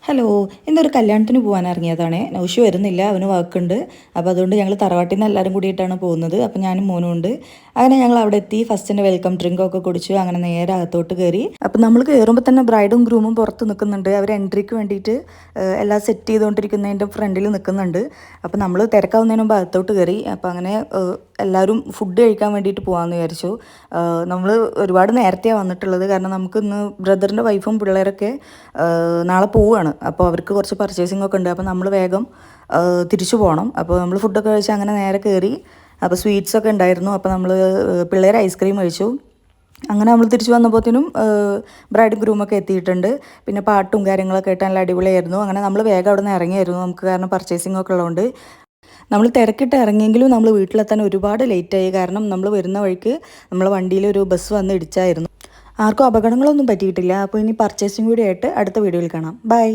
Hello, ഇന്നൊരു കല്യാണത്തിന് പോകാൻ ഇറങ്ങിയതാണ്. നൗഷി വരുന്നില്ല, അവന് വർക്കുണ്ട്. അപ്പോൾ അതുകൊണ്ട് ഞങ്ങൾ തറവാട്ടിൽ നിന്ന് എല്ലാവരും കൂടിയിട്ടാണ് പോകുന്നത്. അപ്പോൾ ഞാനും മോനും ഉണ്ട്. അങ്ങനെ ഞങ്ങൾ അവിടെ എത്തി. ഫസ്റ്റിൻ്റെ വെൽക്കം ഡ്രിങ്കൊക്കെ കുടിച്ചു. അങ്ങനെ നേരെ അകത്തോട്ട് കയറി. അപ്പോൾ നമ്മൾ കയറുമ്പോൾ തന്നെ ബ്രൈഡും ഗ്രൂമും പുറത്ത് നിൽക്കുന്നുണ്ട്. അവർ എൻട്രിക്ക് വേണ്ടിയിട്ട് എല്ലാം സെറ്റ് ചെയ്തുകൊണ്ടിരിക്കുന്നതിൻ്റെ ഫ്രണ്ടിൽ നിൽക്കുന്നുണ്ട്. അപ്പോൾ നമ്മൾ തിരക്കാവുന്നതിന് മുമ്പ് അകത്തോട്ട് കയറി. അപ്പോൾ അങ്ങനെ എല്ലാവരും ഫുഡ് കഴിക്കാൻ വേണ്ടിയിട്ട് പോകാമെന്ന് വിചാരിച്ചു. നമ്മൾ ഒരുപാട് നേരത്തെയാണ് വന്നിട്ടുള്ളത്. കാരണം നമുക്ക് ഇന്ന് ബ്രദറിൻ്റെ വൈഫും പിള്ളേരൊക്കെ നാളെ പോവുകയാണ്. അപ്പോൾ അവർക്ക് കുറച്ച് പർച്ചേസിംഗ് ഒക്കെ ഉണ്ട്. അപ്പോൾ നമ്മൾ വേഗം തിരിച്ചു പോകണം. അപ്പോൾ നമ്മൾ ഫുഡൊക്കെ കഴിച്ച് അങ്ങനെ നേരെ കയറി. അപ്പോൾ സ്വീറ്റ്സ് ഒക്കെ ഉണ്ടായിരുന്നു. അപ്പോൾ നമ്മൾ പിള്ളേർ ഐസ്ക്രീം കഴിച്ചു. അങ്ങനെ നമ്മൾ തിരിച്ചു വന്നപ്പോഴത്തേനും ബ്രൈഡും ഗ്രൂമൊക്കെ എത്തിയിട്ടുണ്ട്. പിന്നെ പാട്ടും കാര്യങ്ങളൊക്കെ ആയിട്ട് നല്ല അടിപൊളിയായിരുന്നു. അങ്ങനെ നമ്മൾ വേഗം അവിടെ നിന്ന് ഇറങ്ങിയായിരുന്നു. നമുക്ക് കാരണം പർച്ചേസിംഗ് ഒക്കെ ഉള്ളതുകൊണ്ട് നമ്മൾ തിരക്കിട്ട് ഇറങ്ങിയെങ്കിലും നമ്മൾ വീട്ടിലെത്താൻ ഒരുപാട് ലേറ്റായി. കാരണം നമ്മൾ വരുന്ന വഴിക്ക് നമ്മളെ വണ്ടിയിലൊരു ബസ് വന്ന് ഇടിച്ചായിരുന്നു. ആർക്കും അപകടങ്ങളൊന്നും പറ്റിയിട്ടില്ല. അപ്പോൾ ഇനി പർച്ചേസിംഗ് കൂടി ആയിട്ട് അടുത്ത വീഡിയോയിൽ കാണാം. ബൈ.